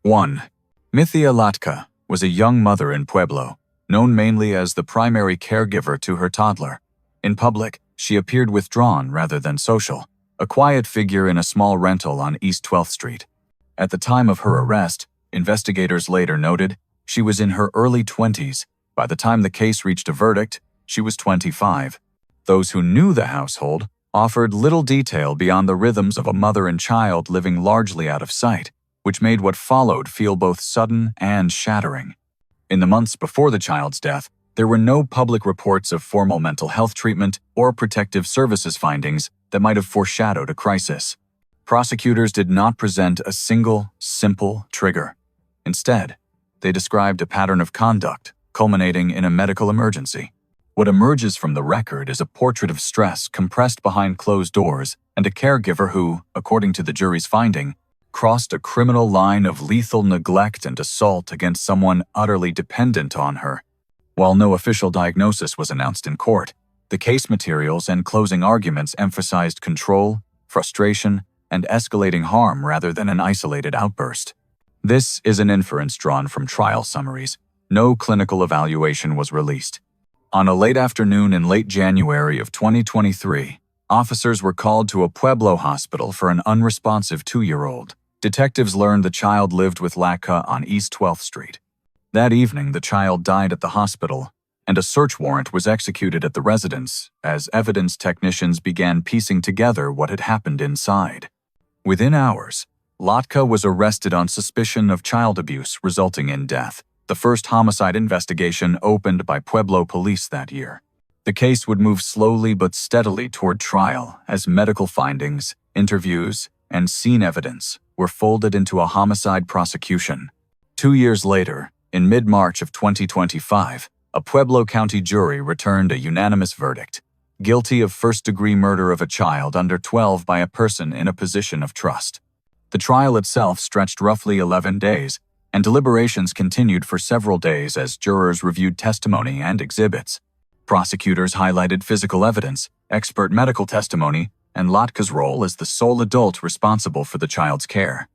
1. Mythia Latka was a young mother in Pueblo, known mainly as the primary caregiver to her toddler. In public, she appeared withdrawn rather than social, a quiet figure in a small rental on East 12th Street. At the time of her arrest, investigators later noted, she was in her early 20s. By the time the case reached a verdict, she was 25. Those who knew the household offered little detail beyond the rhythms of a mother and child living largely out of sight, which made what followed feel both sudden and shattering. In the months before the child's death, there were no public reports of formal mental health treatment or protective services findings that might have foreshadowed a crisis. Prosecutors did not present a single, simple trigger. Instead, they described a pattern of conduct culminating in a medical emergency. What emerges from the record is a portrait of stress compressed behind closed doors and a caregiver who, according to the jury's finding, crossed a criminal line of lethal neglect and assault against someone utterly dependent on her. While no official diagnosis was announced in court, the case materials and closing arguments emphasized control, frustration, and escalating harm rather than an isolated outburst. This is an inference drawn from trial summaries. No clinical evaluation was released. On a late afternoon in late January of 2023, officers were called to a Pueblo hospital for an unresponsive 2-year-old. Detectives learned the child lived with Latka on East 12th Street. That evening, the child died at the hospital, and a search warrant was executed at the residence as evidence technicians began piecing together what had happened inside. Within hours, Latka was arrested on suspicion of child abuse resulting in death, the first homicide investigation opened by Pueblo police that year. The case would move slowly but steadily toward trial as medical findings, interviews, and scene evidence were folded into a homicide prosecution. 2 years later, in mid-March of 2025, a Pueblo County jury returned a unanimous verdict, guilty of first-degree murder of a child under 12 by a person in a position of trust. The trial itself stretched roughly 11 days, and deliberations continued for several days as jurors reviewed testimony and exhibits. Prosecutors highlighted physical evidence, expert medical testimony, and Latka's role as the sole adult responsible for the child's care.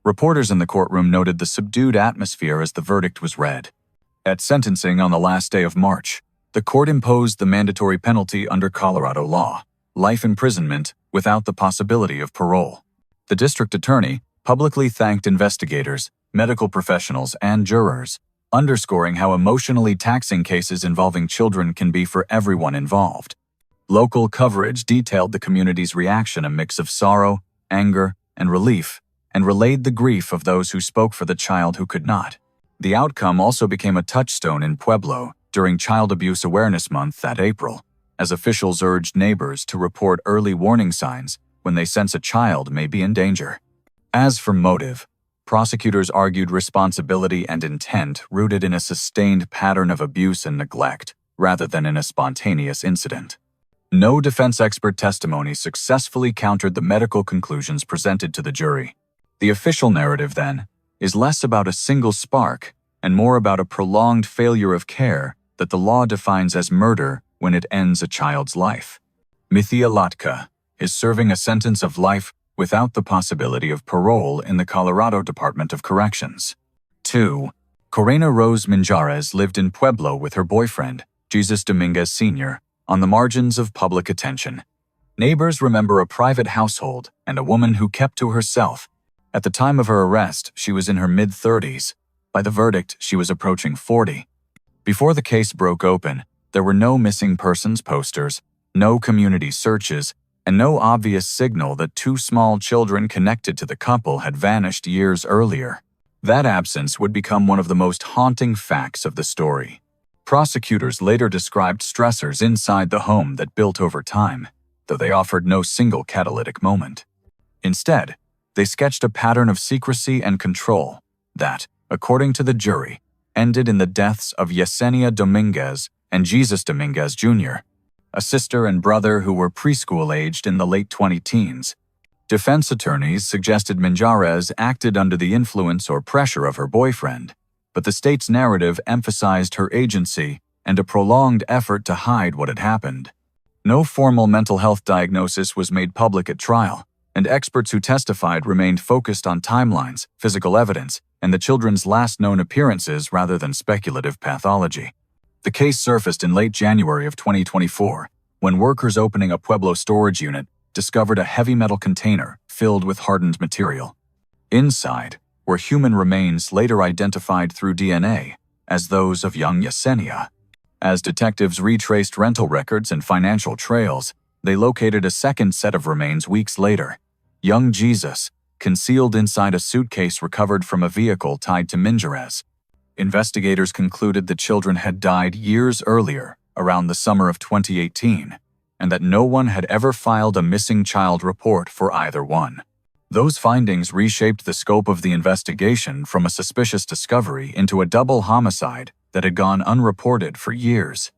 Reporters in the courtroom noted the subdued atmosphere as the verdict was read. At sentencing on the last day of March, the court imposed the mandatory penalty under Colorado law, life imprisonment without the possibility of parole. The district attorney publicly thanked investigators, medical professionals, and jurors, underscoring how emotionally taxing cases involving children can be for everyone involved. Local coverage detailed the community's reaction, a mix of sorrow, anger, and relief, and relayed the grief of those who spoke for the child who could not. The outcome also became a touchstone in Pueblo during Child Abuse Awareness Month that April, as officials urged neighbors to report early warning signs when they sense a child may be in danger. As for motive, prosecutors argued responsibility and intent rooted in a sustained pattern of abuse and neglect, rather than in a spontaneous incident. No defense expert testimony successfully countered the medical conclusions presented to the jury. The official narrative, then, is less about a single spark and more about a prolonged failure of care that the law defines as murder when it ends a child's life. Mythia Latka is serving a sentence of life without the possibility of parole in the Colorado Department of Corrections. 2. Corena Minjarez lived in Pueblo with her boyfriend, Jesus Dominguez Sr., on the margins of public attention. Neighbors remember a private household and a woman who kept to herself. At the time of her arrest, she was in her mid-30s. By the verdict, she was approaching 40. Before the case broke open, there were no missing persons posters, no community searches, and no obvious signal that 2 small children connected to the couple had vanished years earlier. That absence would become one of the most haunting facts of the story. Prosecutors later described stressors inside the home that built over time, though they offered no single catalytic moment. Instead, they sketched a pattern of secrecy and control that, according to the jury, ended in the deaths of Yesenia Dominguez and Jesus Dominguez Jr., a sister and brother who were preschool-aged in the late 20-teens. Defense attorneys suggested Minjarez acted under the influence or pressure of her boyfriend, but the state's narrative emphasized her agency and a prolonged effort to hide what had happened. No formal mental health diagnosis was made public at trial, and experts who testified remained focused on timelines, physical evidence, and the children's last known appearances rather than speculative pathology. The case surfaced in late January of 2024, when workers opening a Pueblo storage unit discovered a heavy metal container filled with hardened material. Inside were human remains later identified through DNA as those of young Yesenia. As detectives retraced rental records and financial trails, they located a second set of remains weeks later. Young Jesus, concealed inside a suitcase recovered from a vehicle tied to Minjarez. Investigators concluded the children had died years earlier, around the summer of 2018, and that no one had ever filed a missing child report for either one. Those findings reshaped the scope of the investigation from a suspicious discovery into a double homicide that had gone unreported for years.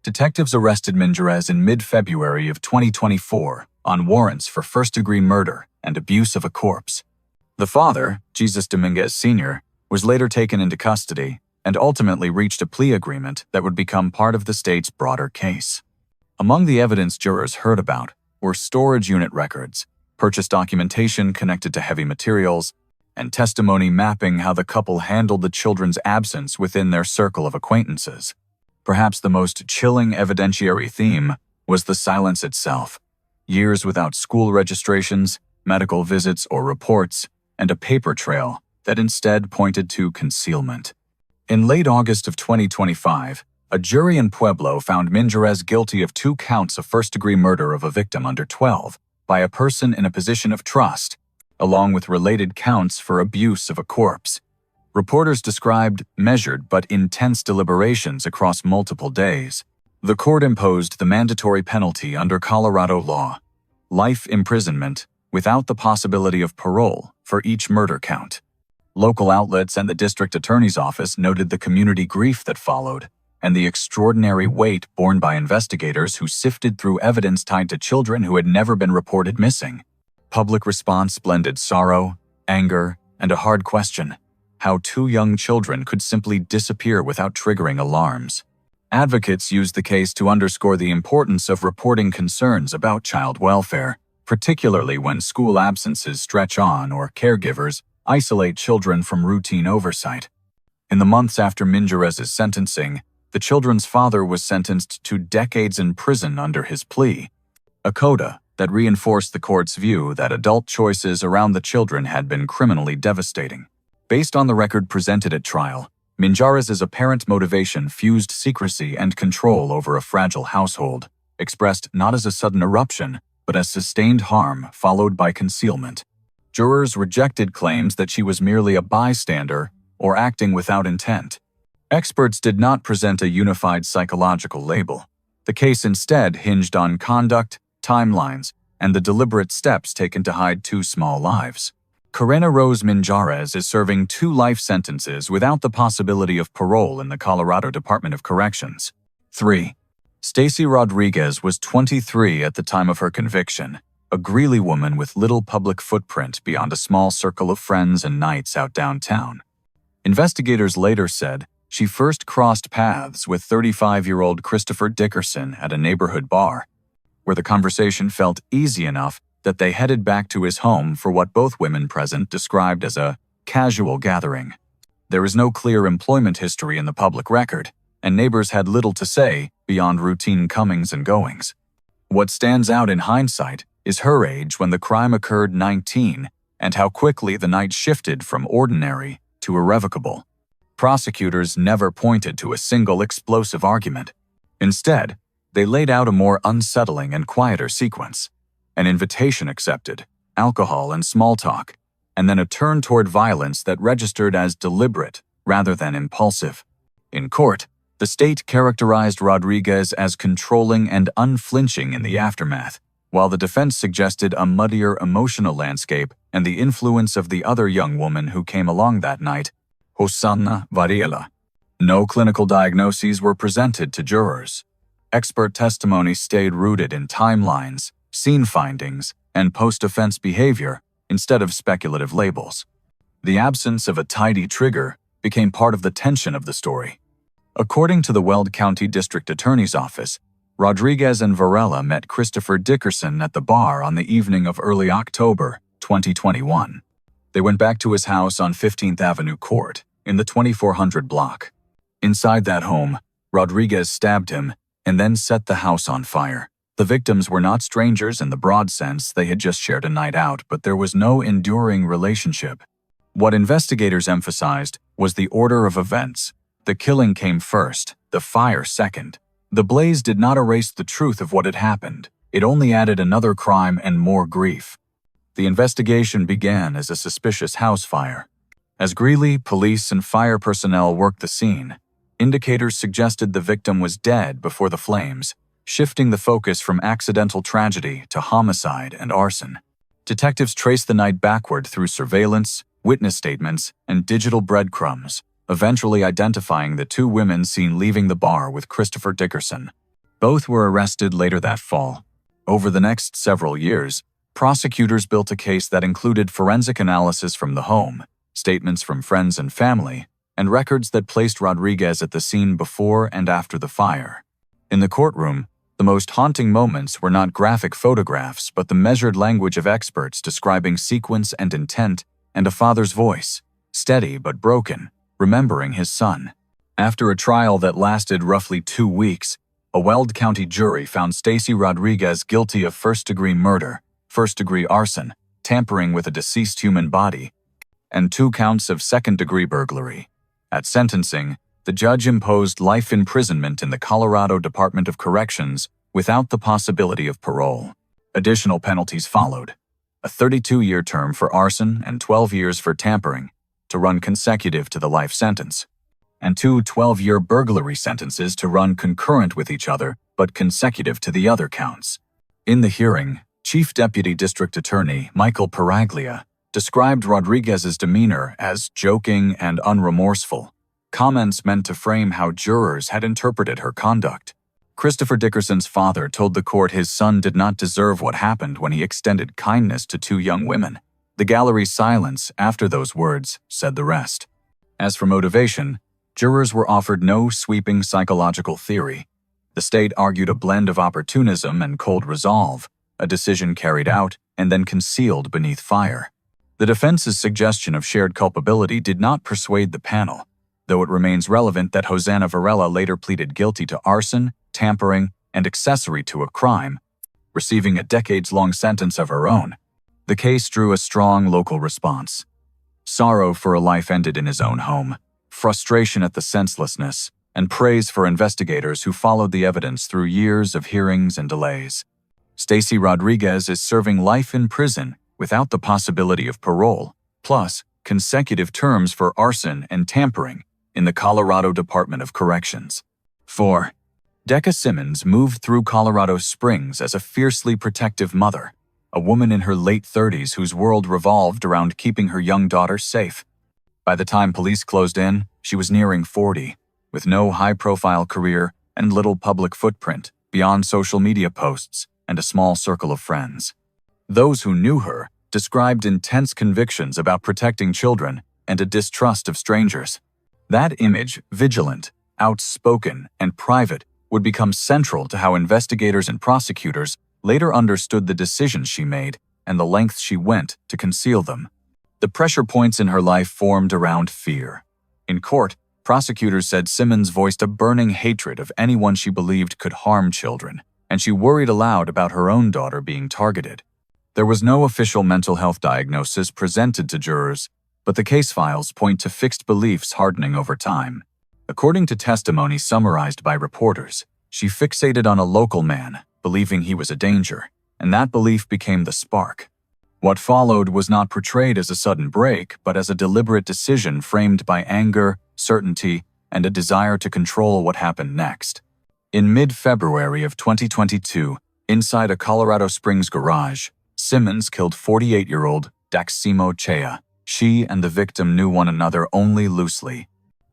Detectives arrested Minjarez in mid-February of 2024 on warrants for first-degree murder and abuse of a corpse. The father, Jesus Dominguez Sr., was later taken into custody and ultimately reached a plea agreement that would become part of the state's broader case. Among the evidence jurors heard about were storage unit records, purchase documentation connected to heavy materials, and testimony mapping how the couple handled the children's absence within their circle of acquaintances. Perhaps the most chilling evidentiary theme was the silence itself. Years without school registrations, medical visits or reports, and a paper trail that instead pointed to concealment. In late August of 2025, a jury in Pueblo found Minjarez guilty of 2 counts of first-degree murder of a victim under 12 by a person in a position of trust, along with related counts for abuse of a corpse. Reporters described measured but intense deliberations across multiple days. The court imposed the mandatory penalty under Colorado law: life imprisonment without the possibility of parole for each murder count. Local outlets and the district attorney's office noted the community grief that followed and the extraordinary weight borne by investigators who sifted through evidence tied to children who had never been reported missing. Public response blended sorrow, anger, and a hard question: how 2 young children could simply disappear without triggering alarms. Advocates used the case to underscore the importance of reporting concerns about child welfare, particularly when school absences stretch on or caregivers isolate children from routine oversight. In the months after Minjarez's sentencing, the children's father was sentenced to decades in prison under his plea, a coda that reinforced the court's view that adult choices around the children had been criminally devastating. Based on the record presented at trial, Minjarez's apparent motivation fused secrecy and control over a fragile household, expressed not as a sudden eruption, but as sustained harm followed by concealment. Jurors rejected claims that she was merely a bystander or acting without intent. Experts did not present a unified psychological label. The case instead hinged on conduct, timelines, and the deliberate steps taken to hide 2 small lives. Corena Minjarez is serving 2 life sentences without the possibility of parole in the Colorado Department of Corrections. 3. Stacy Rodriguez was 23 at the time of her conviction, a Greeley woman with little public footprint beyond a small circle of friends and nights out downtown. Investigators later said she first crossed paths with 35-year-old Christopher Dickerson at a neighborhood bar, where the conversation felt easy enough that they headed back to his home for what both women present described as a casual gathering. There is no clear employment history in the public record, and neighbors had little to say beyond routine comings and goings. What stands out in hindsight is her age when the crime occurred, 19, and how quickly the night shifted from ordinary to irrevocable. Prosecutors never pointed to a single explosive argument. Instead, they laid out a more unsettling and quieter sequence: an invitation accepted, alcohol and small talk, and then a turn toward violence that registered as deliberate rather than impulsive. In court, the state characterized Rodriguez as controlling and unflinching in the aftermath, while the defense suggested a muddier emotional landscape and the influence of the other young woman who came along that night, Shawna Nelson. No clinical diagnoses were presented to jurors. Expert testimony stayed rooted in timelines, scene findings, and post-offense behavior instead of speculative labels. The absence of a tidy trigger became part of the tension of the story. According to the Weld County District Attorney's Office, Rodriguez and Varela met Christopher Dickerson at the bar on the evening of early October 2021. They went back to his house on 15th Avenue Court, in the 2400 block. Inside that home, Rodriguez stabbed him and then set the house on fire. The victims were not strangers in the broad sense, they had just shared a night out, but there was no enduring relationship. What investigators emphasized was the order of events. The killing came first, the fire second. The blaze did not erase the truth of what had happened. It only added another crime and more grief. The investigation began as a suspicious house fire. As Greeley, police, and fire personnel worked the scene, indicators suggested the victim was dead before the flames, shifting the focus from accidental tragedy to homicide and arson. Detectives traced the night backward through surveillance, witness statements, and digital breadcrumbs, eventually identifying the two women seen leaving the bar with Christopher Dickerson. Both were arrested later that fall. Over the next several years, prosecutors built a case that included forensic analysis from the home, statements from friends and family, and records that placed Rodriguez at the scene before and after the fire. In the courtroom, the most haunting moments were not graphic photographs, but the measured language of experts describing sequence and intent, and a father's voice, steady but broken, remembering his son. After a trial that lasted roughly 2 weeks, a Weld County jury found Stacy Rodriguez guilty of first-degree murder, first-degree arson, tampering with a deceased human body, and 2 counts of second-degree burglary. At sentencing, the judge imposed life imprisonment in the Colorado Department of Corrections without the possibility of parole. Additional penalties followed: a 32-year term for arson and 12 years for tampering, to run consecutive to the life sentence, and 2 12-year burglary sentences to run concurrent with each other but consecutive to the other counts. In the hearing, Chief Deputy District Attorney Michael Paraglia described Rodriguez's demeanor as joking and unremorseful, comments meant to frame how jurors had interpreted her conduct. Christopher Dickerson's father told the court his son did not deserve what happened when he extended kindness to 2 young women. The gallery's silence after those words said the rest. As for motivation, jurors were offered no sweeping psychological theory. The state argued a blend of opportunism and cold resolve, a decision carried out and then concealed beneath fire. The defense's suggestion of shared culpability did not persuade the panel, though it remains relevant that Hosanna Varela later pleaded guilty to arson, tampering, and accessory to a crime, receiving a decades-long sentence of her own. The case drew a strong local response. Sorrow for a life ended in his own home, frustration at the senselessness, and praise for investigators who followed the evidence through years of hearings and delays. Stacy Rodriguez is serving life in prison without the possibility of parole, plus consecutive terms for arson and tampering in the Colorado Department of Corrections. 4. Deka Simmons moved through Colorado Springs as a fiercely protective mother, a woman in her late 30s whose world revolved around keeping her young daughter safe. By the time police closed in, she was nearing 40, with no high-profile career and little public footprint beyond social media posts and a small circle of friends. Those who knew her described intense convictions about protecting children and a distrust of strangers. That image, vigilant, outspoken, and private, would become central to how investigators and prosecutors later understood the decisions she made and the lengths she went to conceal them. The pressure points in her life formed around fear. In court, prosecutors said Simmons voiced a burning hatred of anyone she believed could harm children, and she worried aloud about her own daughter being targeted. There was no official mental health diagnosis presented to jurors, but the case files point to fixed beliefs hardening over time. According to testimony summarized by reporters, she fixated on a local man, believing he was a danger, and that belief became the spark. What followed was not portrayed as a sudden break, but as a deliberate decision framed by anger, certainty, and a desire to control what happened next. In mid-February of 2022, inside a Colorado Springs garage, Simmons killed 48-year-old Daximo Chea. She and the victim knew one another only loosely.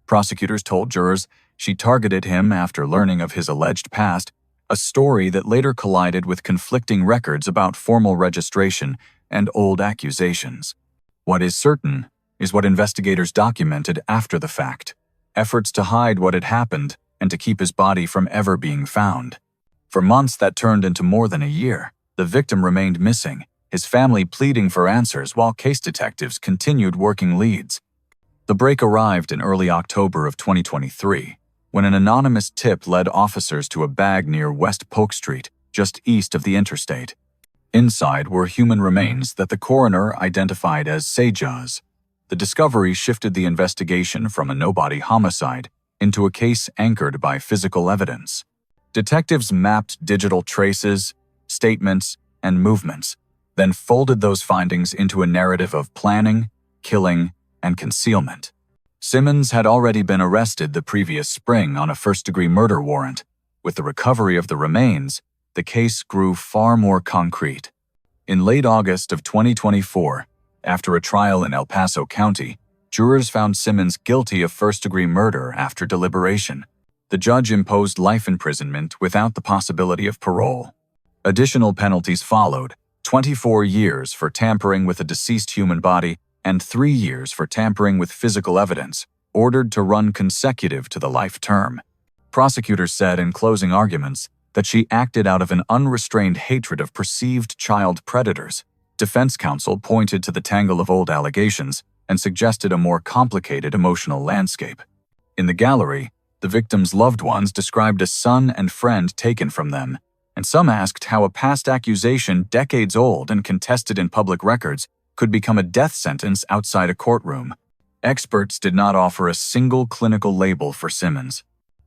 Prosecutors told jurors she targeted him after learning of his alleged past, a story that later collided with conflicting records about formal registration and old accusations. What is certain is what investigators documented after the fact: efforts to hide what had happened and to keep his body from ever being found. For months that turned into more than a year, the victim remained missing, his family pleading for answers while case detectives continued working leads. The break arrived in early October of 2023, when an anonymous tip led officers to a bag near West Polk Street, just east of the interstate. Inside were human remains that the coroner identified as Sejas. The discovery shifted the investigation from a nobody homicide into a case anchored by physical evidence. Detectives mapped digital traces, statements, and movements, then folded those findings into a narrative of planning, killing, and concealment. Simmons had already been arrested the previous spring on a first-degree murder warrant. With the recovery of the remains, the case grew far more concrete. In late August of 2024, after a trial in El Paso County, jurors found Simmons guilty of first-degree murder after deliberation. The judge imposed life imprisonment without the possibility of parole. Additional penalties followed: 24 years for tampering with a deceased human body and 3 years for tampering with physical evidence, ordered to run consecutive to the life term. Prosecutors said in closing arguments that she acted out of an unrestrained hatred of perceived child predators. Defense counsel pointed to the tangle of old allegations and suggested a more complicated emotional landscape. In the gallery, the victim's loved ones described a son and friend taken from them, and some asked how a past accusation decades old and contested in public records could become a death sentence outside a courtroom. Experts did not offer a single clinical label for Simmons.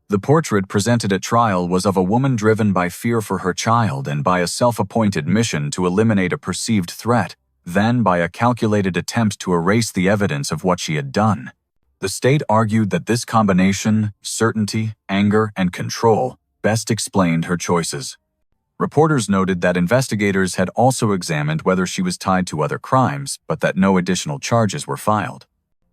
The portrait presented at trial was of a woman driven by fear for her child and by a self-appointed mission to eliminate a perceived threat, then by a calculated attempt to erase the evidence of what she had done. The state argued that this combination, certainty, anger, and control, best explained her choices. Reporters noted that investigators had also examined whether she was tied to other crimes, but that no additional charges were filed.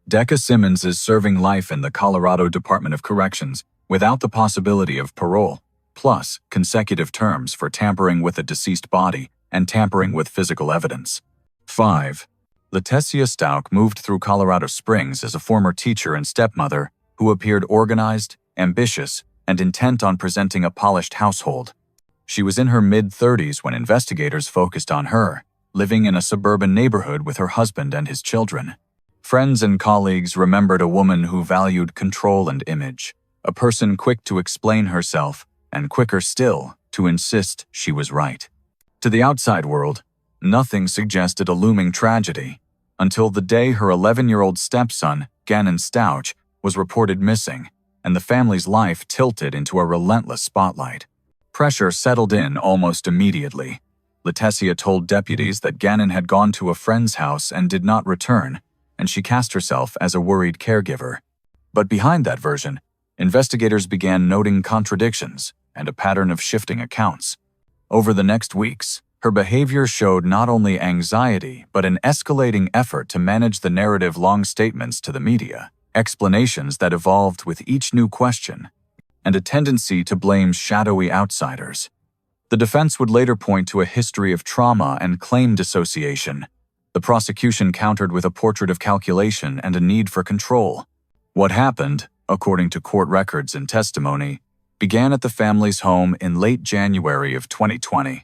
Deka Simmons is serving life in the Colorado Department of Corrections without the possibility of parole, plus consecutive terms for tampering with a deceased body and tampering with physical evidence. 5. Letecia Stauch moved through Colorado Springs as a former teacher and stepmother who appeared organized, ambitious, and intent on presenting a polished household. She was in her mid-30s when investigators focused on her, living in a suburban neighborhood with her husband and his children. Friends and colleagues remembered a woman who valued control and image, a person quick to explain herself, and quicker still to insist she was right. To the outside world, nothing suggested a looming tragedy, until the day her 11-year-old stepson, Janice Stauch, was reported missing, and the family's life tilted into a relentless spotlight. Pressure settled in almost immediately. Letecia told deputies that Gannon had gone to a friend's house and did not return, and she cast herself as a worried caregiver. But behind that version, investigators began noting contradictions and a pattern of shifting accounts. Over the next weeks, her behavior showed not only anxiety but an escalating effort to manage the narrative-long statements to the media, explanations that evolved with each new question, and a tendency to blame shadowy outsiders. The defense would later point to a history of trauma and claim dissociation. The prosecution countered with a portrait of calculation and a need for control. What happened, according to court records and testimony, began at the family's home in late January of 2020.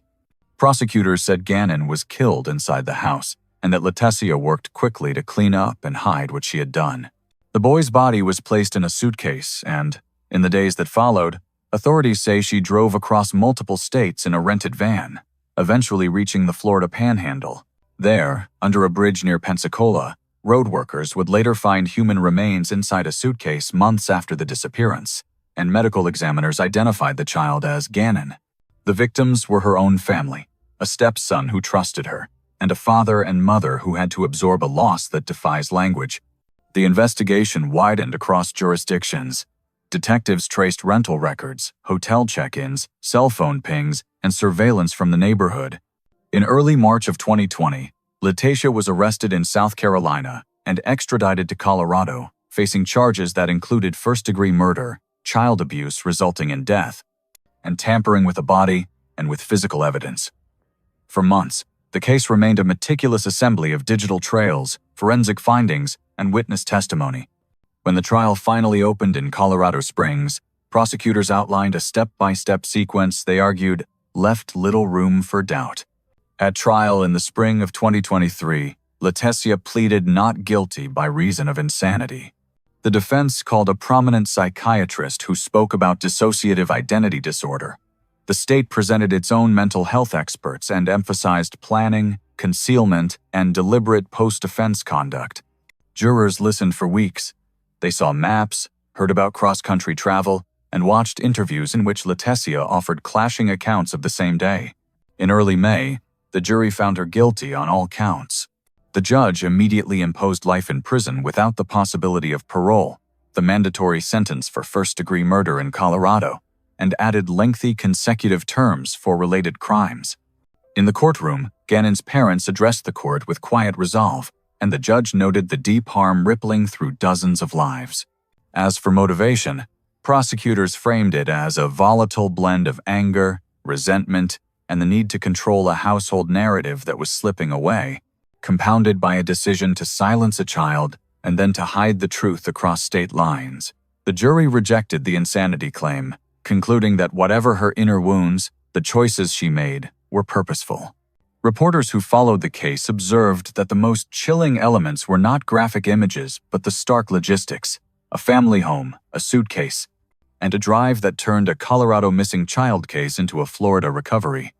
Prosecutors said Gannon was killed inside the house and that Letecia worked quickly to clean up and hide what she had done. The boy's body was placed in a suitcase and, in the days that followed, authorities say she drove across multiple states in a rented van, eventually reaching the Florida Panhandle. There, under a bridge near Pensacola, road workers would later find human remains inside a suitcase months after the disappearance, and medical examiners identified the child as Gannon. The victims were her own family, a stepson who trusted her, and a father and mother who had to absorb a loss that defies language. The investigation widened across jurisdictions. Detectives traced rental records, hotel check-ins, cell phone pings, and surveillance from the neighborhood. In early March of 2020, Letecia was arrested in South Carolina and extradited to Colorado, facing charges that included first-degree murder, child abuse resulting in death, and tampering with a body and with physical evidence. For months, the case remained a meticulous assembly of digital trails, forensic findings, and witness testimony. When the trial finally opened in Colorado Springs, prosecutors outlined a step-by-step sequence they argued left little room for doubt. At trial in the spring of 2023, Letecia pleaded not guilty by reason of insanity. The defense called a prominent psychiatrist who spoke about dissociative identity disorder. The state presented its own mental health experts and emphasized planning, concealment, and deliberate post-offense conduct. Jurors listened for weeks. They saw maps, heard about cross-country travel, and watched interviews in which Letecia offered clashing accounts of the same day. In early May, the jury found her guilty on all counts. The judge immediately imposed life in prison without the possibility of parole, the mandatory sentence for first-degree murder in Colorado, and added lengthy consecutive terms for related crimes. In the courtroom, Gannon's parents addressed the court with quiet resolve, and the judge noted the deep harm rippling through dozens of lives. As for motivation, prosecutors framed it as a volatile blend of anger, resentment, and the need to control a household narrative that was slipping away, compounded by a decision to silence a child and then to hide the truth across state lines. The jury rejected the insanity claim, concluding that whatever her inner wounds, the choices she made were purposeful. Reporters who followed the case observed that the most chilling elements were not graphic images but the stark logistics: a family home, a suitcase, and a drive that turned a Colorado missing child case into a Florida recovery.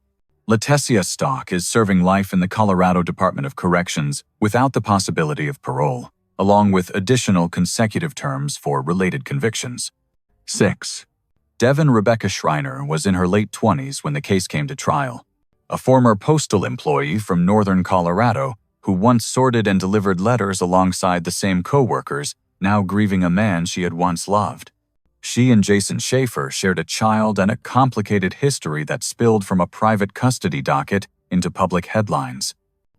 Letecia Stauch is serving life in the Colorado Department of Corrections without the possibility of parole, along with additional consecutive terms for related convictions. 6. Devan Rebecca Schreiner was in her late 20s when the case came to trial. A former postal employee from northern Colorado who once sorted and delivered letters alongside the same co-workers, now grieving a man she had once loved. She and Jason Schaefer shared a child and a complicated history that spilled from a private custody docket into public headlines.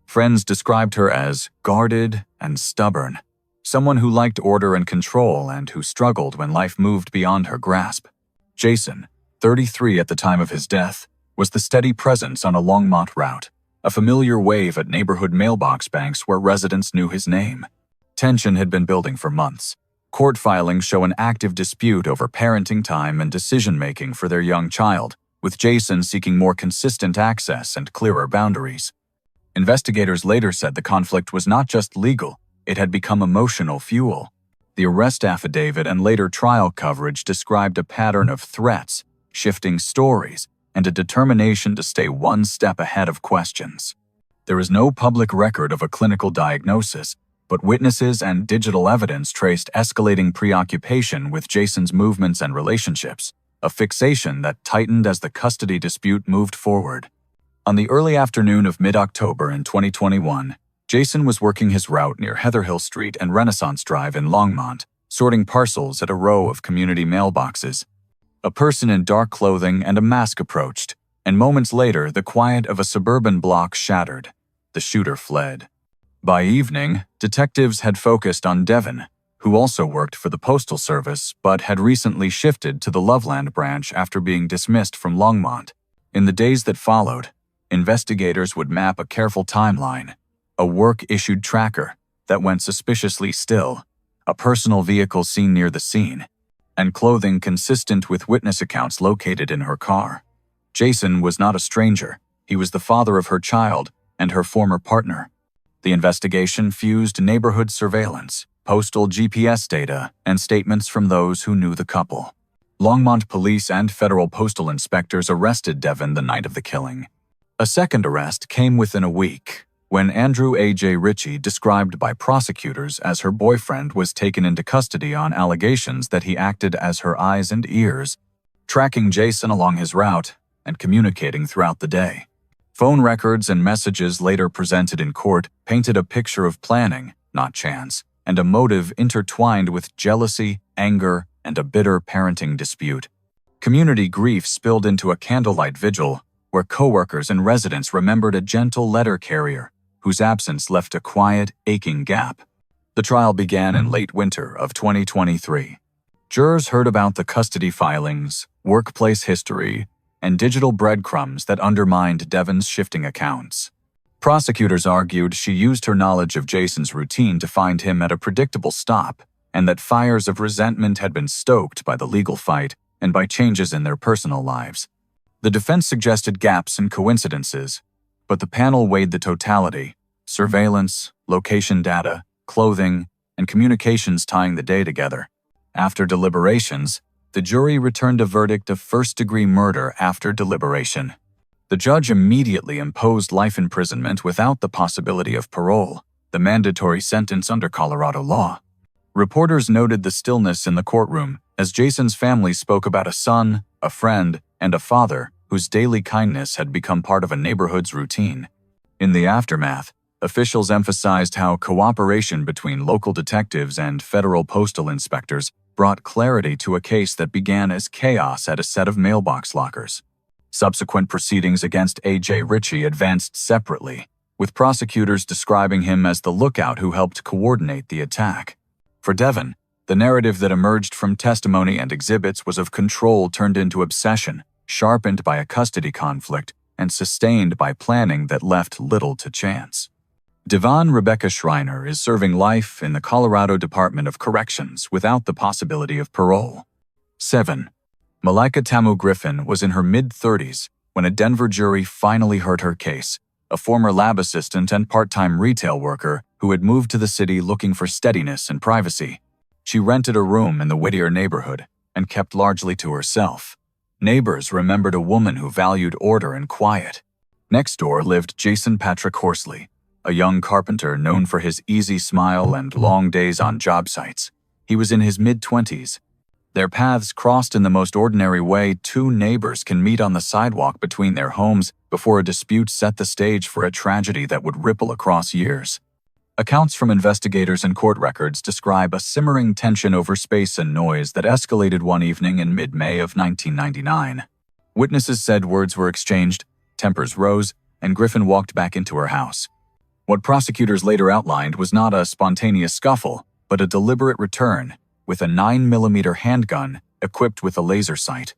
Friends described her as guarded and stubborn, someone who liked order and control and who struggled when life moved beyond her grasp. Jason, 33 at the time of his death, was the steady presence on a Longmont route, a familiar wave at neighborhood mailbox banks where residents knew his name. Tension had been building for months. Court filings show an active dispute over parenting time and decision-making for their young child, with Jason seeking more consistent access and clearer boundaries. Investigators later said the conflict was not just legal, it had become emotional fuel. The arrest affidavit and later trial coverage described a pattern of threats, shifting stories, and a determination to stay one step ahead of questions. There is no public record of a clinical diagnosis, but witnesses and digital evidence traced escalating preoccupation with Jason's movements and relationships, a fixation that tightened as the custody dispute moved forward. On the early afternoon of mid-October in 2021, Jason was working his route near Heatherhill Street and Renaissance Drive in Longmont, sorting parcels at a row of community mailboxes. A person in dark clothing and a mask approached, and moments later the quiet of a suburban block shattered. The shooter fled. By evening, detectives had focused on Devan, who also worked for the Postal Service but had recently shifted to the Loveland branch after being dismissed from Longmont. In the days that followed, investigators would map a careful timeline: a work-issued tracker that went suspiciously still, a personal vehicle seen near the scene, and clothing consistent with witness accounts located in her car. Jason was not a stranger. He was the father of her child and her former partner. The investigation fused neighborhood surveillance, postal GPS data, and statements from those who knew the couple. Longmont police and federal postal inspectors arrested Devan the night of the killing. A second arrest came within a week, when Andrew A.J. Ritchie, described by prosecutors as her boyfriend, was taken into custody on allegations that he acted as her eyes and ears, tracking Jason along his route and communicating throughout the day. Phone records and messages later presented in court painted a picture of planning, not chance, and a motive intertwined with jealousy, anger, and a bitter parenting dispute. Community grief spilled into a candlelight vigil where coworkers and residents remembered a gentle letter carrier whose absence left a quiet, aching gap. The trial began in late winter of 2023. Jurors heard about the custody filings, workplace history, and digital breadcrumbs that undermined Devan's shifting accounts. Prosecutors argued she used her knowledge of Jason's routine to find him at a predictable stop, and that fires of resentment had been stoked by the legal fight and by changes in their personal lives. The defense suggested gaps and coincidences, But the panel weighed the totality: surveillance, location data, clothing, and communications tying the day together. After deliberations, the jury returned a verdict of first-degree murder after deliberation. The judge immediately imposed life imprisonment without the possibility of parole, the mandatory sentence under Colorado law. Reporters noted the stillness in the courtroom as Jason's family spoke about a son, a friend, and a father whose daily kindness had become part of a neighborhood's routine. In the aftermath, officials emphasized how cooperation between local detectives and federal postal inspectors brought clarity to a case that began as chaos at a set of mailbox lockers. Subsequent proceedings against A.J. Ritchie advanced separately, with prosecutors describing him as the lookout who helped coordinate the attack. For Devan, the narrative that emerged from testimony and exhibits was of control turned into obsession, sharpened by a custody conflict and sustained by planning that left little to chance. Devan Rebecca Schreiner is serving life in the Colorado Department of Corrections without the possibility of parole. 7. Malaika Griffin was in her mid-30s when a Denver jury finally heard her case, a former lab assistant and part-time retail worker who had moved to the city looking for steadiness and privacy. She rented a room in the Whittier neighborhood and kept largely to herself. Neighbors remembered a woman who valued order and quiet. Next door lived Jason Patrick Horsley, a young carpenter known for his easy smile and long days on job sites. He was in his mid-20s. Their paths crossed in the most ordinary way two neighbors can meet on the sidewalk between their homes before a dispute set the stage for a tragedy that would ripple across years. Accounts from investigators and court records describe a simmering tension over space and noise that escalated one evening in mid-May of 1999. Witnesses said words were exchanged, tempers rose, and Griffin walked back into her house. What prosecutors later outlined was not a spontaneous scuffle, but a deliberate return, with a 9mm handgun equipped with a laser sight.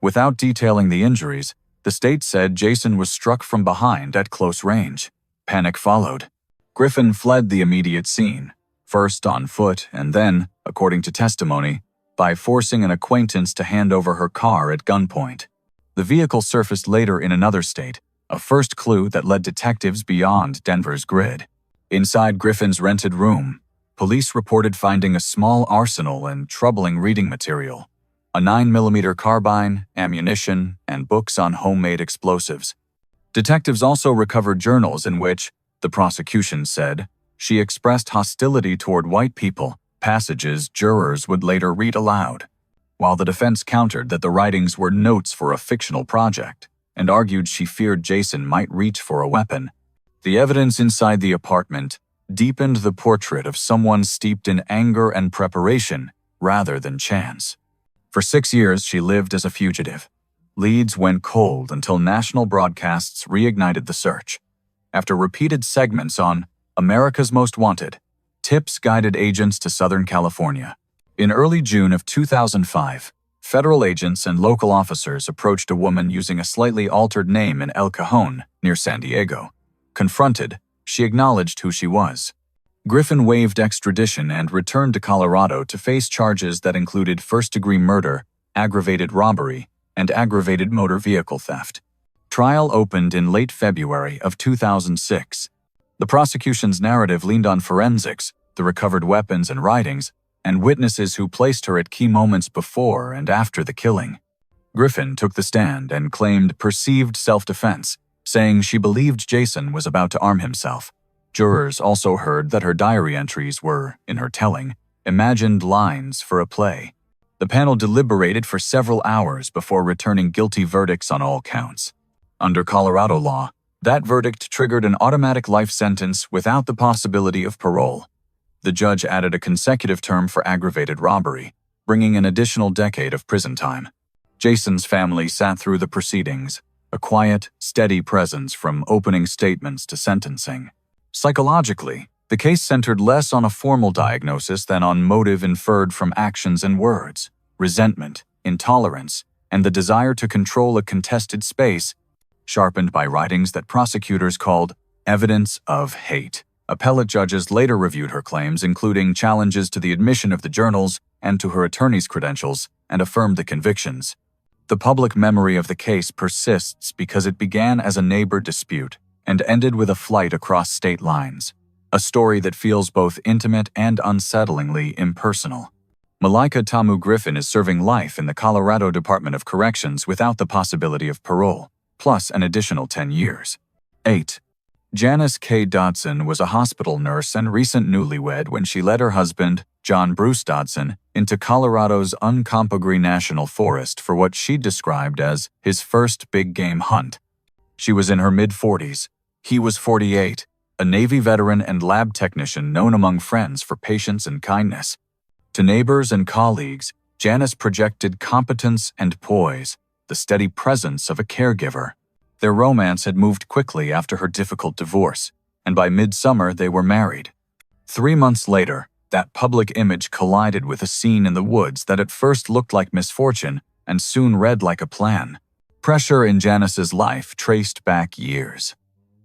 Without detailing the injuries, the state said Jason was struck from behind at close range. Panic followed. Griffin fled the immediate scene, first on foot and then, according to testimony, by forcing an acquaintance to hand over her car at gunpoint. The vehicle surfaced later in another state, a first clue that led detectives beyond Denver's grid. Inside Griffin's rented room, police reported finding a small arsenal and troubling reading material: a 9mm carbine, ammunition, and books on homemade explosives. Detectives also recovered journals in which, the prosecution said, she expressed hostility toward white people, passages jurors would later read aloud, while the defense countered that the writings were notes for a fictional project and argued she feared Jason might reach for a weapon. The evidence inside the apartment deepened the portrait of someone steeped in anger and preparation rather than chance. For 6 years, she lived as a fugitive. Leads went cold until national broadcasts reignited the search. After repeated segments on America's Most Wanted, tips guided agents to Southern California. In early June of 2005, federal agents and local officers approached a woman using a slightly altered name in El Cajon, near San Diego. Confronted, she acknowledged who she was. Griffin waived extradition and returned to Colorado to face charges that included first-degree murder, aggravated robbery, and aggravated motor vehicle theft. Trial opened in late February of 2006. The prosecution's narrative leaned on forensics, the recovered weapons and writings, and witnesses who placed her at key moments before and after the killing. Griffin took the stand and claimed perceived self-defense, saying she believed Jason was about to arm himself. Jurors also heard that her diary entries were, in her telling, imagined lines for a play. The panel deliberated for several hours before returning guilty verdicts on all counts. Under Colorado law, that verdict triggered an automatic life sentence without the possibility of parole. The judge added a consecutive term for aggravated robbery, bringing an additional decade of prison time. Jason's family sat through the proceedings, a quiet, steady presence from opening statements to sentencing. Psychologically, the case centered less on a formal diagnosis than on motive inferred from actions and words, resentment, intolerance, and the desire to control a contested space, sharpened by writings that prosecutors called evidence of hate. Appellate judges later reviewed her claims, including challenges to the admission of the journals and to her attorney's credentials, and affirmed the convictions. The public memory of the case persists because it began as a neighbor dispute, and ended with a flight across state lines. A story that feels both intimate and unsettlingly impersonal. Malaika Griffin is serving life in the Colorado Department of Corrections without the possibility of parole, plus an additional 10 years. 8. Janice Dodson was a hospital nurse and recent newlywed when she led her husband, John Bruce Dodson, into Colorado's Uncompahgre National Forest for what she described as his first big game hunt. She was in her mid-40s. He was 48, a Navy veteran and lab technician known among friends for patience and kindness. To neighbors and colleagues, Janice projected competence and poise, the steady presence of a caregiver. Their romance had moved quickly after her difficult divorce, and by midsummer they were married. 3 months later, that public image collided with a scene in the woods that at first looked like misfortune and soon read like a plan. Pressure in Janice's life traced back years.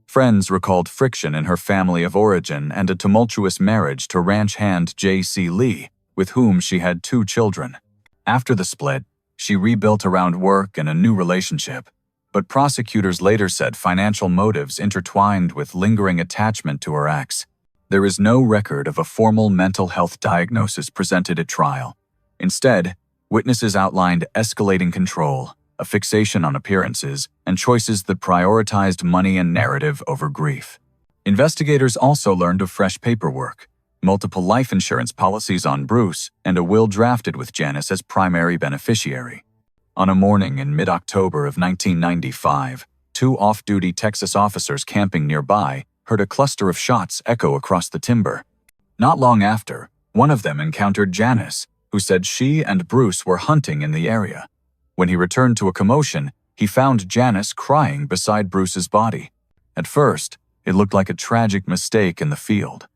Friends recalled friction in her family of origin and a tumultuous marriage to ranch hand J.C. Lee, with whom she had 2 children. After the split, she rebuilt around work and a new relationship, but prosecutors later said financial motives intertwined with lingering attachment to her ex. There is no record of a formal mental health diagnosis presented at trial. Instead, witnesses outlined escalating control, a fixation on appearances, and choices that prioritized money and narrative over grief. Investigators also learned of fresh paperwork, multiple life insurance policies on Bruce, and a will drafted with Janice as primary beneficiary. On a morning in mid-October of 1995, 2 off-duty Texas officers camping nearby heard a cluster of shots echo across the timber. Not long after, one of them encountered Janice, who said she and Bruce were hunting in the area. When he returned to a commotion, he found Janice crying beside Bruce's body. At first, it looked like a tragic mistake in the field.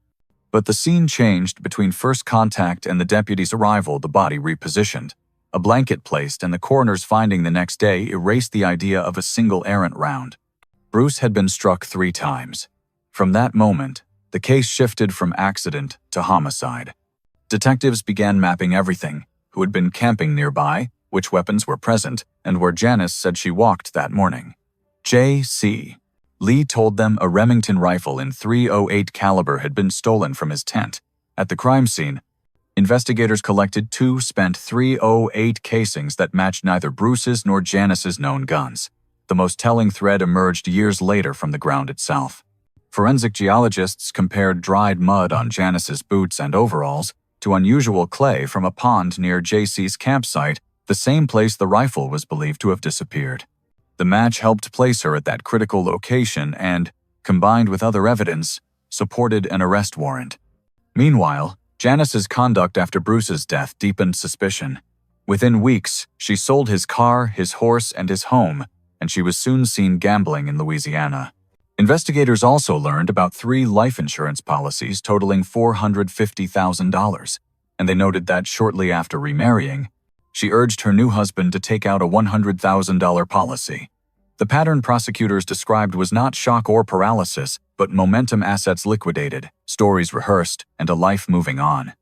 But the scene changed between first contact and the deputy's arrival. The body repositioned. A blanket placed and the coroner's finding the next day erased the idea of a single errant round. Bruce had been struck 3 times. From that moment, the case shifted from accident to homicide. Detectives began mapping everything: who had been camping nearby, which weapons were present, and where Janice said she walked that morning. J.C. Lee told them a Remington rifle in .308 caliber had been stolen from his tent. At the crime scene, investigators collected 2 spent .308 casings that matched neither Bruce's nor Janice's known guns. The most telling thread emerged years later from the ground itself. Forensic geologists compared dried mud on Janice's boots and overalls to unusual clay from a pond near JC's campsite, the same place the rifle was believed to have disappeared. The match helped place her at that critical location and, combined with other evidence, supported an arrest warrant. Meanwhile, Janice's conduct after Bruce's death deepened suspicion. Within weeks, she sold his car, his horse, and his home, and she was soon seen gambling in Louisiana. Investigators also learned about 3 life insurance policies totaling $450,000, and they noted that shortly after remarrying, she urged her new husband to take out a $100,000 policy. The pattern prosecutors described was not shock or paralysis, but momentum assets liquidated, stories rehearsed, and a life moving on.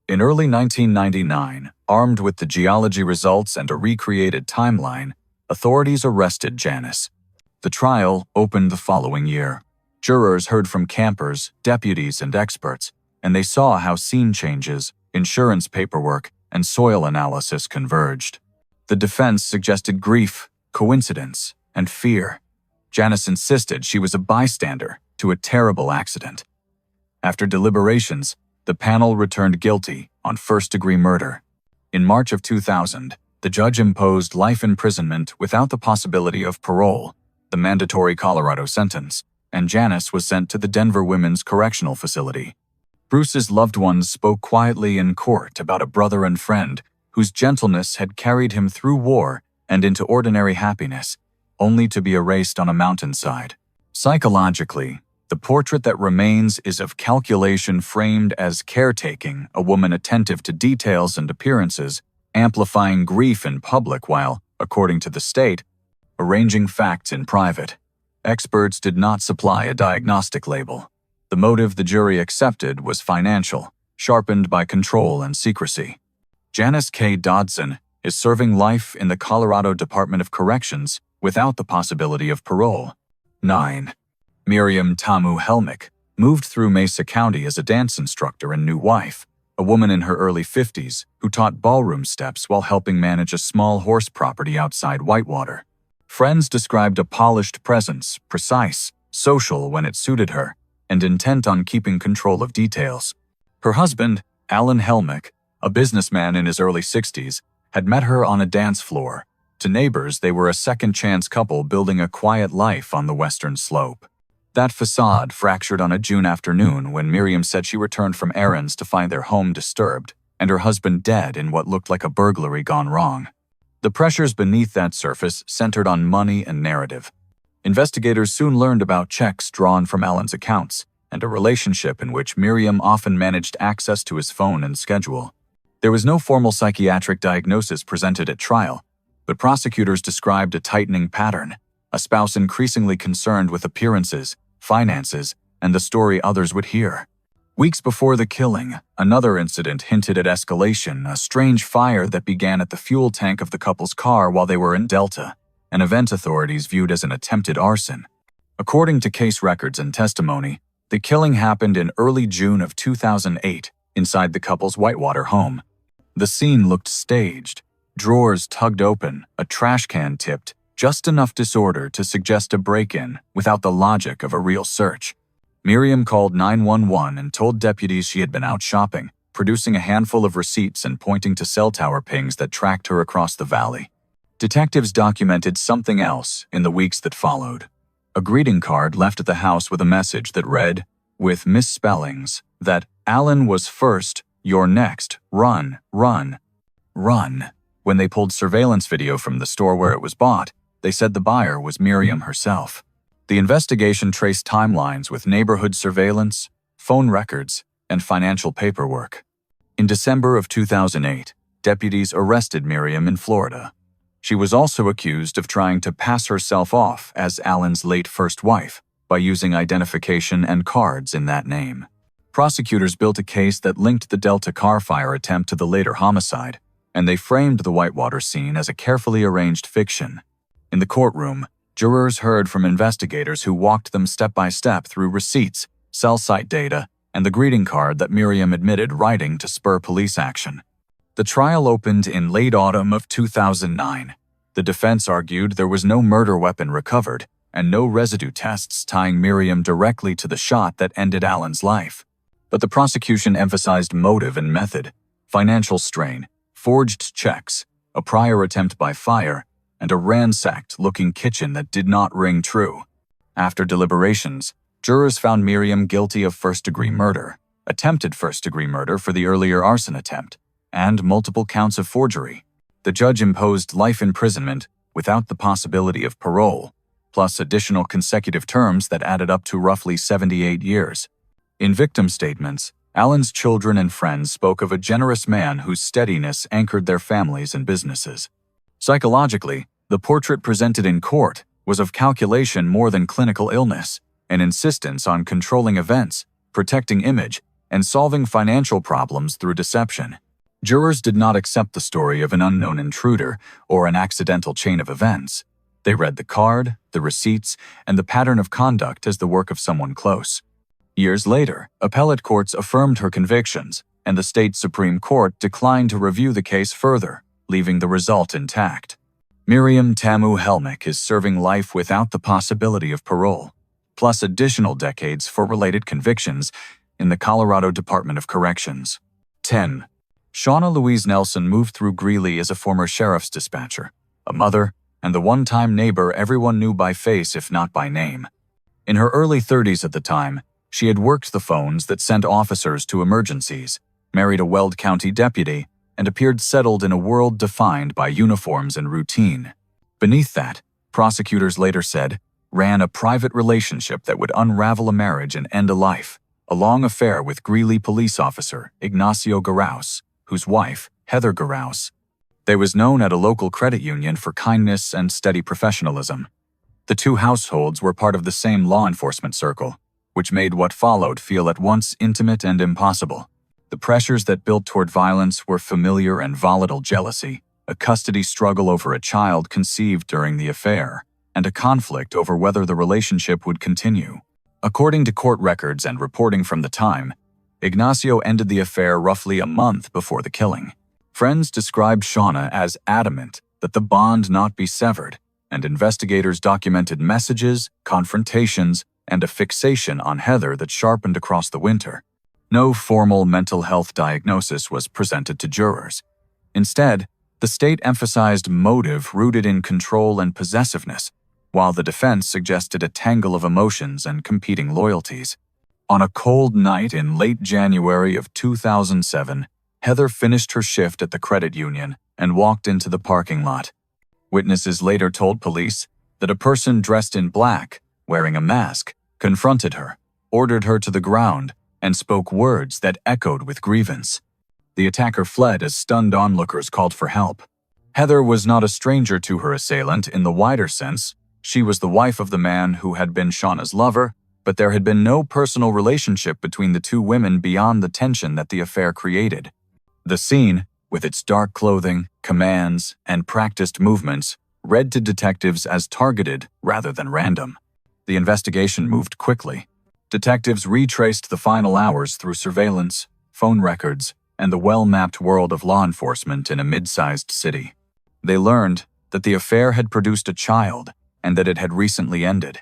In early 1999, armed with the geology results and a recreated timeline, authorities arrested Janice. The trial opened the following year. Jurors heard from campers, deputies, and experts, and they saw how scene changes, insurance paperwork, and soil analysis converged. The defense suggested grief, coincidence, and fear. Janice insisted she was a bystander to a terrible accident. After deliberations, the panel returned guilty on first-degree murder. In March of 2000, the judge imposed life imprisonment without the possibility of parole, the mandatory Colorado sentence, and Janice was sent to the Denver Women's Correctional Facility. Bruce's loved ones spoke quietly in court about a brother and friend whose gentleness had carried him through war and into ordinary happiness, only to be erased on a mountainside. Psychologically, the portrait that remains is of calculation framed as caretaking, a woman attentive to details and appearances, amplifying grief in public while, according to the state, arranging facts in private. Experts did not supply a diagnostic label. The motive the jury accepted was financial, sharpened by control and secrecy. Janice Dodson is serving life in the Colorado Department of Corrections without the possibility of parole. 9. Miriam Helmick moved through Mesa County as a dance instructor and new wife, a woman in her early 50s who taught ballroom steps while helping manage a small horse property outside Whitewater. Friends described a polished presence, precise, social when it suited her, and intent on keeping control of details. Her husband, Alan Helmick, a businessman in his early 60s, had met her on a dance floor. To neighbors, they were a second-chance couple building a quiet life on the western slope. That facade fractured on a June afternoon when Miriam said she returned from errands to find their home disturbed and her husband dead in what looked like a burglary gone wrong. The pressures beneath that surface centered on money and narrative. Investigators soon learned about checks drawn from Alan's accounts and a relationship in which Miriam often managed access to his phone and schedule. There was no formal psychiatric diagnosis presented at trial, but prosecutors described a tightening pattern, a spouse increasingly concerned with appearances, finances, and the story others would hear. Weeks before the killing, another incident hinted at escalation, a strange fire that began at the fuel tank of the couple's car while they were in Delta, an event authorities viewed as an attempted arson. According to case records and testimony, the killing happened in early June of 2008 inside the couple's Whitewater home. The scene looked staged, drawers tugged open, a trash can tipped, just enough disorder to suggest a break-in without the logic of a real search. Miriam called 911 and told deputies she had been out shopping, producing a handful of receipts and pointing to cell tower pings that tracked her across the valley. Detectives documented something else in the weeks that followed. A greeting card left at the house with a message that read, with misspellings, that Alan was first, you're next, run, run, run. When they pulled surveillance video from the store where it was bought, they said the buyer was Miriam herself. The investigation traced timelines with neighborhood surveillance, phone records, and financial paperwork. In December of 2008, deputies arrested Miriam in Florida. She was also accused of trying to pass herself off as Alan's late first wife by using identification and cards in that name. Prosecutors built a case that linked the Delta car fire attempt to the later homicide, and they framed the Whitewater scene as a carefully arranged fiction. In the courtroom, jurors heard from investigators who walked them step by step through receipts, cell site data, and the greeting card that Miriam admitted writing to spur police action. The trial opened in late autumn of 2009. The defense argued there was no murder weapon recovered and no residue tests tying Miriam directly to the shot that ended Alan's life. But the prosecution emphasized motive and method, financial strain, forged checks, a prior attempt by fire, and a ransacked-looking kitchen that did not ring true. After deliberations, jurors found Miriam guilty of first-degree murder, attempted first-degree murder for the earlier arson attempt, and multiple counts of forgery. The judge imposed life imprisonment without the possibility of parole, plus additional consecutive terms that added up to roughly 78 years. In victim statements, Alan's children and friends spoke of a generous man whose steadiness anchored their families and businesses. Psychologically, the portrait presented in court was of calculation more than clinical illness, an insistence on controlling events, protecting image, and solving financial problems through deception. Jurors did not accept the story of an unknown intruder or an accidental chain of events. They read the card, the receipts, and the pattern of conduct as the work of someone close. Years later, appellate courts affirmed her convictions, and the state Supreme Court declined to review the case further, leaving the result intact. Miriam Helmick is serving life without the possibility of parole, plus additional decades for related convictions in the Colorado Department of Corrections. 10. Shauna Nelson moved through Greeley as a former sheriff's dispatcher, a mother, and the one-time neighbor everyone knew by face if not by name. In her early 30s at the time, she had worked the phones that sent officers to emergencies, married a Weld County deputy, and appeared settled in a world defined by uniforms and routine. Beneath that, prosecutors later said, ran a private relationship that would unravel a marriage and end a life, a long affair with Greeley police officer Ignacio Garaus, whose wife, Heather Garaus. They was known at a local credit union for kindness and steady professionalism. The two households were part of the same law enforcement circle, which made what followed feel at once intimate and impossible. The pressures that built toward violence were familiar and volatile jealousy, a custody struggle over a child conceived during the affair, and a conflict over whether the relationship would continue. According to court records and reporting from the time, Ignacio ended the affair roughly a month before the killing. Friends described Shawna as adamant that the bond not be severed, and investigators documented messages, confrontations, and a fixation on Heather that sharpened across the winter. No formal mental health diagnosis was presented to jurors. Instead, the state emphasized motive rooted in control and possessiveness, while the defense suggested a tangle of emotions and competing loyalties. On a cold night in late January of 2007, Heather finished her shift at the credit union and walked into the parking lot. Witnesses later told police that a person dressed in black, wearing a mask, confronted her, ordered her to the ground, and spoke words that echoed with grievance. The attacker fled as stunned onlookers called for help. Heather was not a stranger to her assailant in the wider sense. She was the wife of the man who had been Shawna's lover, but there had been no personal relationship between the two women beyond the tension that the affair created. The scene, with its dark clothing, commands, and practiced movements, read to detectives as targeted rather than random. The investigation moved quickly. Detectives retraced the final hours through surveillance, phone records, and the well-mapped world of law enforcement in a mid-sized city. They learned that the affair had produced a child and that it had recently ended.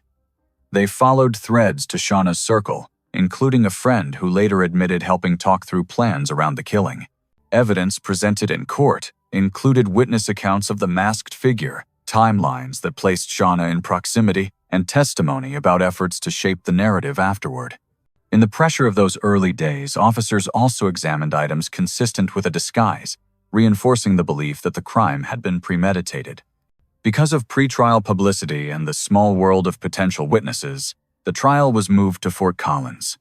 They followed threads to Shawna's circle, including a friend who later admitted helping talk through plans around the killing. Evidence presented in court included witness accounts of the masked figure, timelines that placed Shawna in proximity, and testimony about efforts to shape the narrative afterward. In the pressure of those early days, officers also examined items consistent with a disguise, reinforcing the belief that the crime had been premeditated. Because of pretrial publicity and the small world of potential witnesses, the trial was moved to Fort Collins.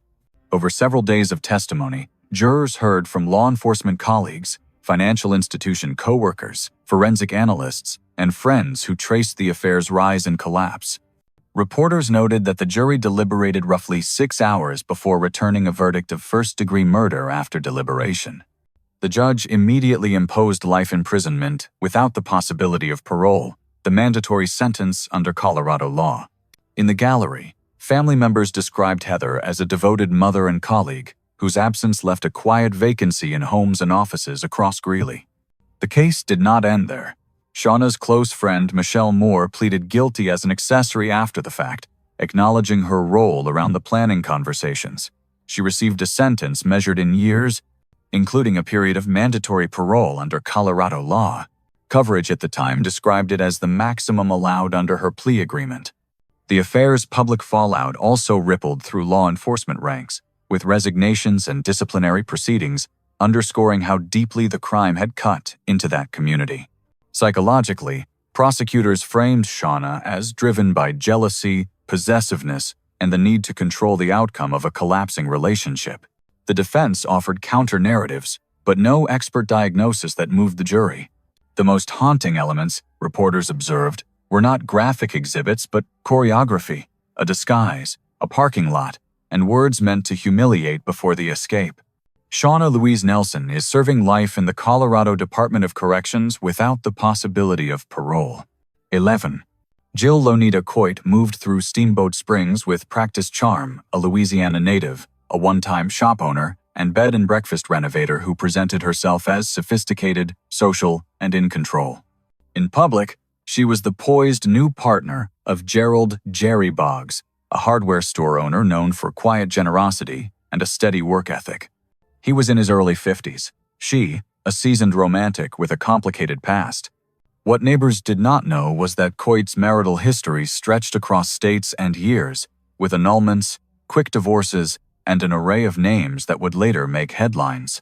Over several days of testimony, jurors heard from law enforcement colleagues, financial institution co-workers, forensic analysts, and friends who traced the affair's rise and collapse. Reporters noted that the jury deliberated roughly 6 hours before returning a verdict of first-degree murder after deliberation. The judge immediately imposed life imprisonment without the possibility of parole, the mandatory sentence under Colorado law. In the gallery, family members described Heather as a devoted mother and colleague, whose absence left a quiet vacancy in homes and offices across Greeley. The case did not end there. Shawna's close friend Michelle Moore pleaded guilty as an accessory after the fact, acknowledging her role around the planning conversations. She received a sentence measured in years, including a period of mandatory parole under Colorado law. Coverage at the time described it as the maximum allowed under her plea agreement. The affair's public fallout also rippled through law enforcement ranks, with resignations and disciplinary proceedings underscoring how deeply the crime had cut into that community. Psychologically, prosecutors framed Shawna as driven by jealousy, possessiveness, and the need to control the outcome of a collapsing relationship. The defense offered counter-narratives, but no expert diagnosis that moved the jury. The most haunting elements, reporters observed, were not graphic exhibits but choreography, a disguise, a parking lot, and words meant to humiliate before the escape. Shauna Louise Nelson is serving life in the Colorado Department of Corrections without the possibility of parole. 11. Jill Coit moved through Steamboat Springs with Practice Charm, a Louisiana native, a one-time shop owner, and bed and breakfast renovator who presented herself as sophisticated, social, and in control. In public, she was the poised new partner of Gerald "Jerry" Boggs, a hardware store owner known for quiet generosity and a steady work ethic. He was in his early 50s, she, a seasoned romantic with a complicated past. What neighbors did not know was that Coit's marital history stretched across states and years, with annulments, quick divorces, and an array of names that would later make headlines.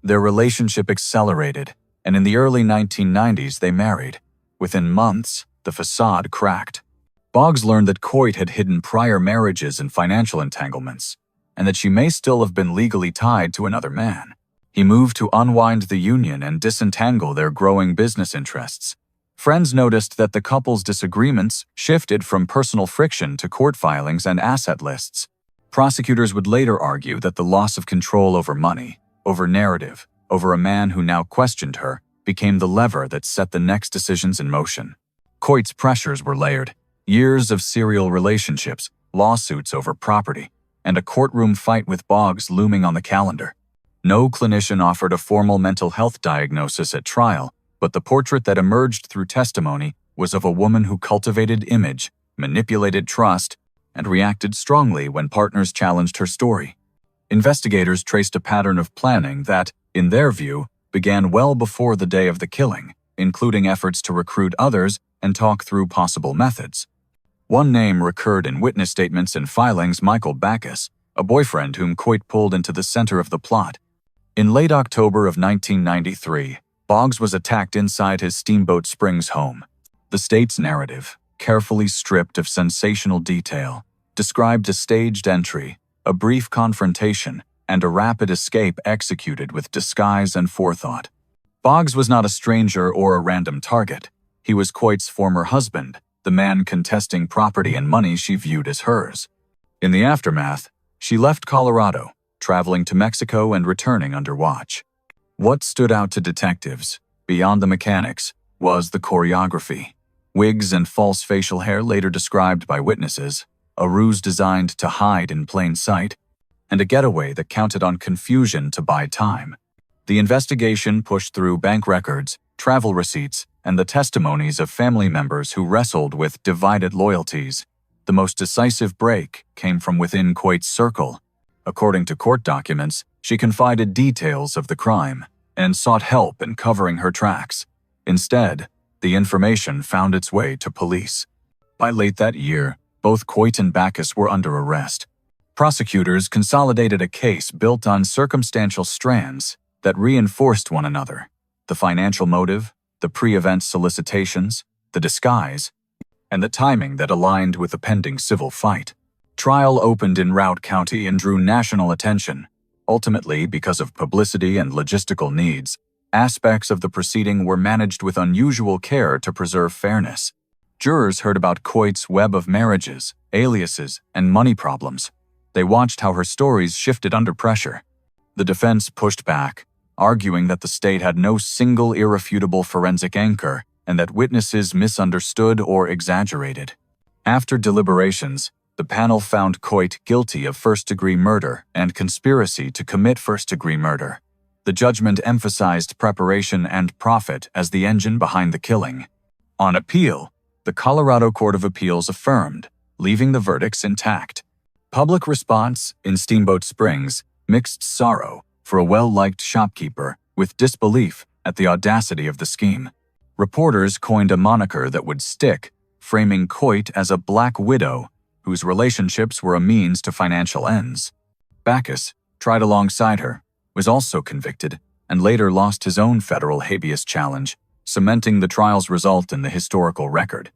Their relationship accelerated, and in the early 1990s they married. Within months, the facade cracked. Boggs learned that Coit had hidden prior marriages and financial entanglements, and that she may still have been legally tied to another man. He moved to unwind the union and disentangle their growing business interests. Friends noticed that the couple's disagreements shifted from personal friction to court filings and asset lists. Prosecutors would later argue that the loss of control over money, over narrative, over a man who now questioned her, became the lever that set the next decisions in motion. Coit's pressures were layered. Years of serial relationships, lawsuits over property, and a courtroom fight with Boggs looming on the calendar. No clinician offered a formal mental health diagnosis at trial, but the portrait that emerged through testimony was of a woman who cultivated image, manipulated trust, and reacted strongly when partners challenged her story. Investigators traced a pattern of planning that, in their view, began well before the day of the killing, including efforts to recruit others and talk through possible methods. One name recurred in witness statements and filings: Michael Backus, a boyfriend whom Coit pulled into the center of the plot. In late October of 1993, Boggs was attacked inside his Steamboat Springs home. The state's narrative, carefully stripped of sensational detail, described a staged entry, a brief confrontation, and a rapid escape executed with disguise and forethought. Boggs was not a stranger or a random target. He was Coit's former husband, the man contesting property and money she viewed as hers. In the aftermath, she left Colorado, traveling to Mexico and returning under watch. What stood out to detectives, beyond the mechanics, was the choreography. Wigs and false facial hair later described by witnesses, a ruse designed to hide in plain sight, and a getaway that counted on confusion to buy time. The investigation pushed through bank records, travel receipts, and the testimonies of family members who wrestled with divided loyalties. The most decisive break came from within Coit's circle. According to court documents, she confided details of the crime and sought help in covering her tracks. Instead, the information found its way to police. By late that year, both Coit and Backus were under arrest. Prosecutors consolidated a case built on circumstantial strands that reinforced one another: the financial motive, the pre-event solicitations, the disguise, and the timing that aligned with the pending civil fight. Trial opened in Routt County and drew national attention. Ultimately, because of publicity and logistical needs, aspects of the proceeding were managed with unusual care to preserve fairness. Jurors heard about Coit's web of marriages, aliases, and money problems. They watched how her stories shifted under pressure. The defense pushed back, arguing that the state had no single irrefutable forensic anchor and that witnesses misunderstood or exaggerated. After deliberations, the panel found Coit guilty of first-degree murder and conspiracy to commit first-degree murder. The judgment emphasized preparation and profit as the engine behind the killing. On appeal, the Colorado Court of Appeals affirmed, leaving the verdicts intact. Public response in Steamboat Springs mixed sorrow for a well-liked shopkeeper with disbelief at the audacity of the scheme. Reporters coined a moniker that would stick, framing Coit as a black widow whose relationships were a means to financial ends. Backus, tried alongside her, was also convicted and later lost his own federal habeas challenge, cementing the trial's result in the historical record.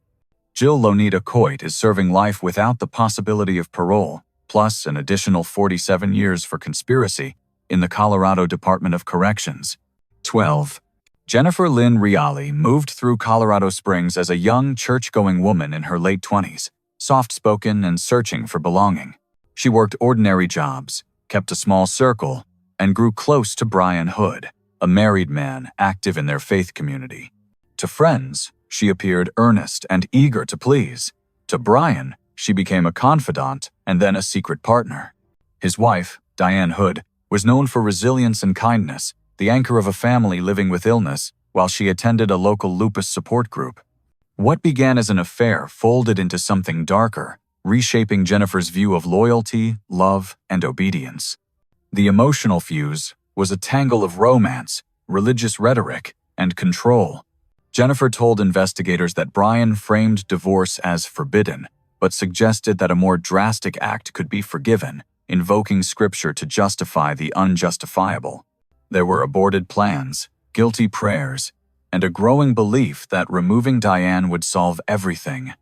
Jill Coit is serving life without the possibility of parole, plus an additional 47 years for conspiracy in the Colorado Department of Corrections. 12. Jennifer Reali moved through Colorado Springs as a young, church-going woman in her late 20s, soft-spoken and searching for belonging. She worked ordinary jobs, kept a small circle, and grew close to Brian Hood, a married man active in their faith community. To friends, she appeared earnest and eager to please. To Brian, she became a confidant and then a secret partner. His wife, Diane Hood, was known for resilience and kindness, the anchor of a family living with illness, while she attended a local lupus support group. What began as an affair folded into something darker, reshaping Jennifer's view of loyalty, love, and obedience. The emotional fuse was a tangle of romance, religious rhetoric, and control. Jennifer told investigators that Brian framed divorce as forbidden, but suggested that a more drastic act could be forgiven, invoking scripture to justify the unjustifiable. There were aborted plans, guilty prayers, and a growing belief that removing Diane would solve everything.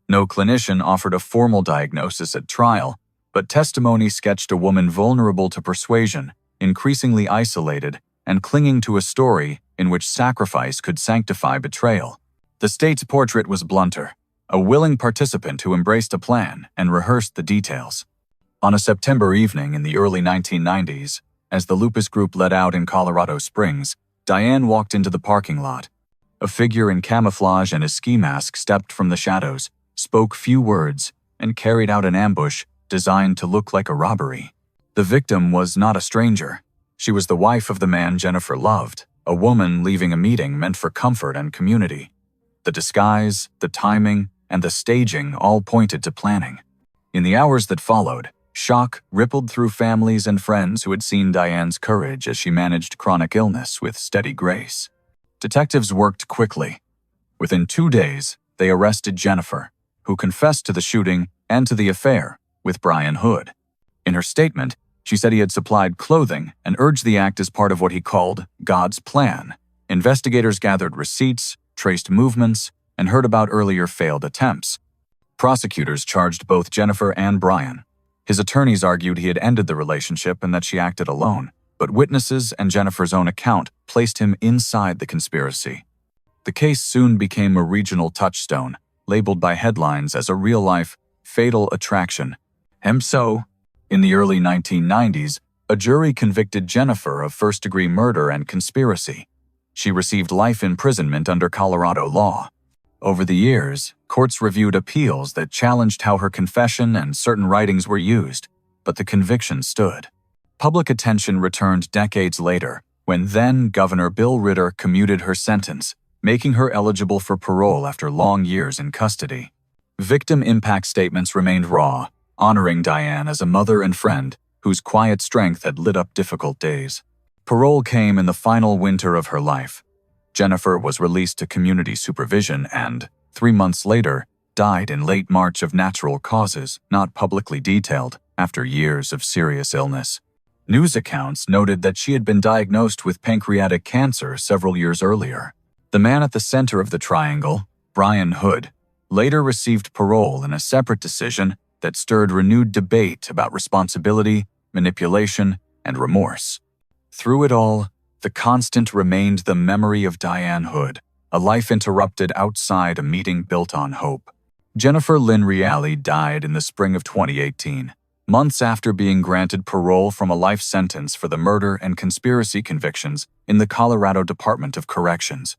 No clinician offered a formal diagnosis at trial, but testimony sketched a woman vulnerable to persuasion, increasingly isolated, and clinging to a story in which sacrifice could sanctify betrayal. The state's portrait was blunter, a willing participant who embraced a plan and rehearsed the details. On a September evening in the early 1990s, as the lupus group let out in Colorado Springs, Diane walked into the parking lot. A figure in camouflage and a ski mask stepped from the shadows, spoke few words, and carried out an ambush designed to look like a robbery. The victim was not a stranger. She was the wife of the man Jennifer loved, a woman leaving a meeting meant for comfort and community. The disguise, the timing, and the staging all pointed to planning. In the hours that followed, shock rippled through families and friends who had seen Diane's courage as she managed chronic illness with steady grace. Detectives worked quickly. Within 2 days, they arrested Jennifer, who confessed to the shooting and to the affair with Brian Hood. In her statement, she said he had supplied clothing and urged the act as part of what he called God's plan. Investigators gathered receipts, traced movements, and heard about earlier failed attempts. Prosecutors charged both Jennifer and Brian. His attorneys argued he had ended the relationship and that she acted alone, but witnesses and Jennifer's own account placed him inside the conspiracy. The case soon became a regional touchstone, labeled by headlines as a real-life, fatal attraction. So, in the early 1990s, a jury convicted Jennifer of first-degree murder and conspiracy. She received life imprisonment under Colorado law. Over the years, courts reviewed appeals that challenged how her confession and certain writings were used, but the conviction stood. Public attention returned decades later, when then-Governor Bill Ritter commuted her sentence, making her eligible for parole after long years in custody. Victim impact statements remained raw, honoring Diane as a mother and friend whose quiet strength had lit up difficult days. Parole came in the final winter of her life. Jennifer was released to community supervision and, 3 months later, died in late March of natural causes, not publicly detailed, after years of serious illness. News accounts noted that she had been diagnosed with pancreatic cancer several years earlier. The man at the center of the triangle, Brian Hood, later received parole in a separate decision that stirred renewed debate about responsibility, manipulation, and remorse. Through it all, the constant remained the memory of Diane Hood, a life interrupted outside a meeting built on hope. Jennifer Lynn Reali died in the spring of 2018, months after being granted parole from a life sentence for the murder and conspiracy convictions in the Colorado Department of Corrections.